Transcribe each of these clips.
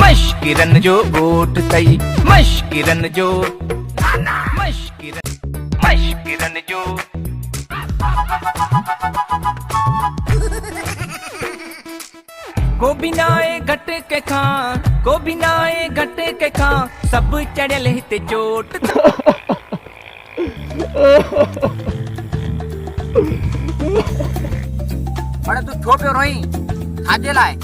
मशकिरन जो ॻोठ तई मशकिरन जो मशकिरन जो को भी नाए घट के खां को भी नाए घट के खां सब चढ़ियल हिते चोट अरे तू छो पियो रोई छाजे लाइ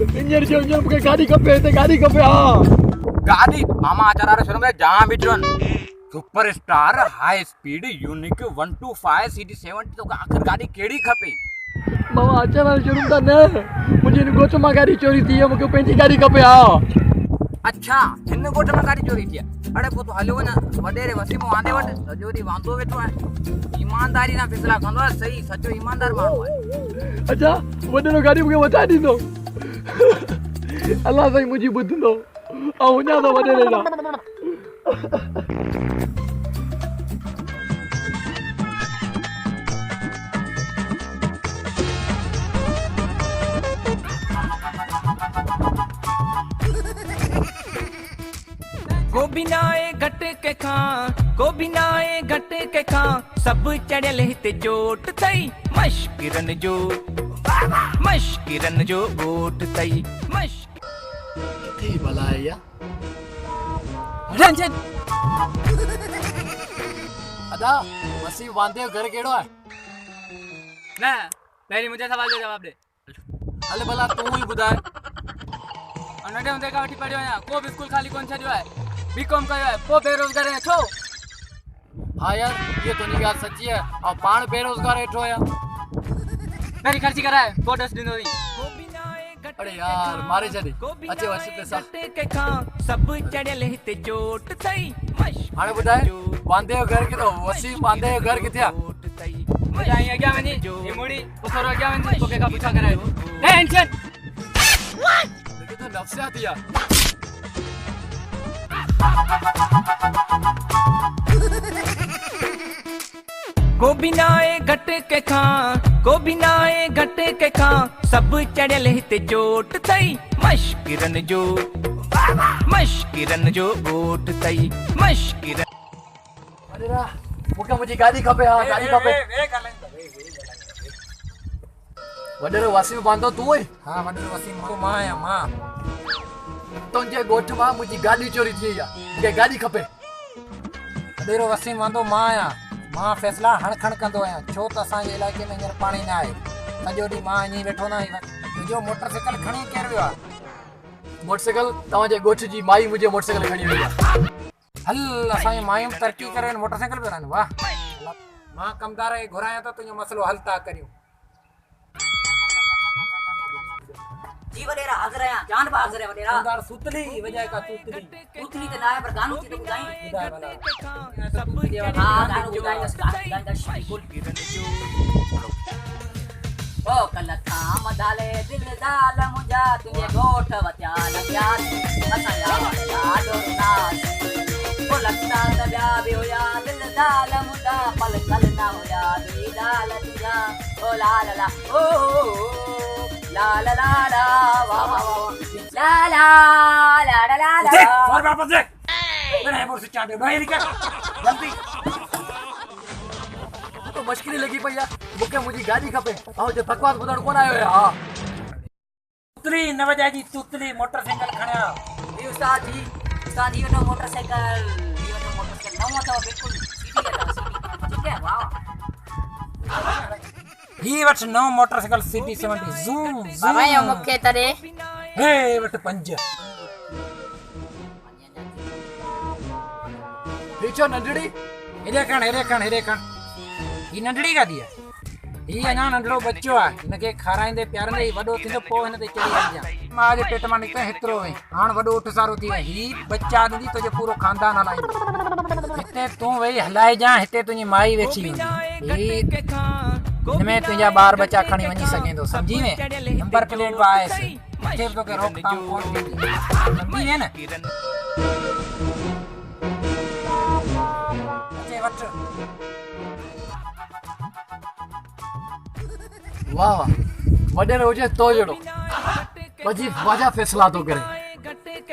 इंजर जो मूंखे गाॾी खपे हिते गाॾी खपे हा गाड़ी मामा आचार्य शोरूम में जहां बिठन superstar high speed unique 125 CD 70 तो आखिर गाड़ी केड़ी खपे मामा आचार्य शोरूम ता न मुंहिंजी गोच मां गाॾी चोरी थी आहे मूंखे पंहिंजी गाॾी खपे हा अच्छा हिन गोठ में गाड़ी चोरी थी आहे अरे पो तो हलियो वञा वडेरे वसीम वांदे वट सॼो ॾींहुं वांदो वेठो आहे ईमानदारी ना फैसला कंदो आहे सही सचो ईमानदार माण्हू आहे अच्छा वॾेरो गाॾी मूंखे वधाए ॾींदो अलाह साईं मुंहिंजी ॿुधंदो ऐं वञा थो वॾेरे ॾांहुं को भी नाए घट के खां को भी नाए घट के खां सब चढ़ियल हिते चोट तई मशकिरन जो ॻोठ तई किथे भला आहे या रंजन अदा वसीम वांदे जो घर कहिड़ो आहे ना पहिरीं मुंहिंजे सवाल जो जवाब दे हले भला तूं ई ॿुधाए नंढे हूंदे खां वठी पढ़ियो आहियां को बि स्कूल खाली कोन छॾियो आहे बीकॉम कयो आहे पोइ बेरोज़गार आहियां छो हाँ यार ये तो नहीं बात सच्ची है और पाण बेरोजगार हेठो आया मेरी खर्ची कराए पोइ दस ॾींदो हुई अरे यार मारे जॾहिं अचे वसी पैसा सब चढ़ियल हिते चोट तई हाणे ॿुधाए वांदे जो घर किथो वसीम वांदे जो घर किथे आहे आई अॻियां वञी ही मुड़ी थोरो अॻियां वञी पोइ कंहिंखां पुछा करायो टेंशन तो नफ़्सियाती आहे को भी नाए घट के खां को भी नाए घट के खां सब चढ़ियल हिते चोट तई मशकिरन जो ॻोठ तई मशकिरन अरे रा मूंखे मुंहिंजी गाॾी खपे हा गाॾी खपे वॾेरो वसीम वांदो तूं ई हाँ वॾेरो वसीम को मां आहियां मां तुंहिंजे ॻोठ मां मुंहिंजी गाॾी चोरी थी वई आहे मूंखे गाॾी खपे वॾेरो वसीम वांदो मां आहियां मां फैसला हणखण कंदो आहियां छो त असांजे इलाइक़े में हींअर पाणी न आहे सॼो ॾींहुं मां ईअं वेठो न आहियां तुंहिंजो मोटरसाइकिल खणी केरु वियो आहे मोटरसाइकिल तव्हांजे ॻोठ जी माई मुंहिंजे मोटरसाइकिल खणी वई आहे हल असांजी मायूं तरक़ी करे मोटरसाइकिल पिया रहनि वाह मां कमदार खे घुरायां त तुंहिंजो मसइलो हल था करियूं जी वडेरा हाज़िर आहियां जान बा हाज़िर है वडेरा कमदार सुतली वजह का तुतली उतली त ना है पर गानू थी तो ॿुधाई ॿुधाए भला हां गानू ॿुधाई बोल ओ कल था मदाले दिल दाल मुंजा तुझे गोठ वत्या लग्या असा यार नास ओ लगता दबिया भी होया दिल दाल मुंजा पल कल ना होया दुई दाल तुझा ओ ला ला ला ओ ला ला ला ला वा वा वा ला ला ला ला ला ला और वापस देख मेरे बोल से चाटे बाहर निकल जल्दी तो मुश्किल लगी पई आहे मूंखे मुंहिंजी गाॾी खपे ऐं जो बकवास ॿुधण कोन आयो आहे हा तुतली न वजह जी तुतली मोटरसाइकिल खणिया ये उस्ताद जी वनो मोटरसाइकिल नवा तो बिल्कुल सीधी है ठीक है वाह ही वट नौ मोटरसाइकिल सिटी 70 जूम बाबा यो मुखे तरे हे वट पंज हीचो नंढड़ी हेरे कण ही नंढड़ी गाॾी आहे ही अञा नंढड़ो बच्चो आहे हिनखे खाराईंदे प्यारंदे ही वॾो थींदो पोइ हिन ते चढ़ी वञजांइ मां जे पेट मां निकिता हेतिरो हुई हाणे वॾो उठ सारो थी वई ही बच्चा ॾींदी तुंहिंजो पूरो खानदान हलाईंदो हिते तूं वेही हलाइजां हिते तुंहिंजी माई वेठी हूंदी हिनमें तुंहिंजा ॿार बच्चा खणी वञी सघे थो सम्झी में नंबर प्लेट बि आहे मथे बि तोखे रोकथाम कोन थींदी सम्झी में न अचे वठ वाह वाह वॾेरो हुजे तो जहिड़ो वजी वाजा फैसला तो करे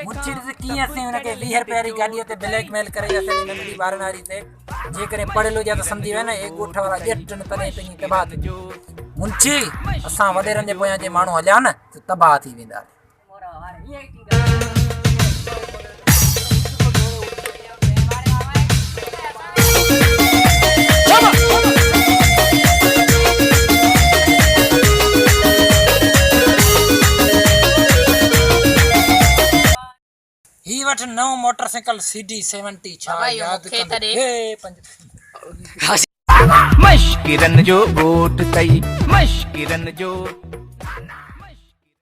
मुंशी से कीअं असीं हुनखे 20 रुपए वारी गाॾीअ ते ब्लैकमेल करे असांजी नंढड़ी ॿारनि वारी ते जेकॾहिं पढ़ियल हुजे त सम्झी वञ ए ॻोठ वारा ॼट न तॾहिं पंहिंजी तबाह थी मुंशी असां वॾेरनि जे पोयां जे माण्हू हलिया न त तबाह थी वेंदा मोरा वारे ये की ॻाल्हि ही वठ नओं मोटरसाइकिल CD70 छा याद कंदे हे पंज मश्किरन जो ॻोठ तई मश्किरन जो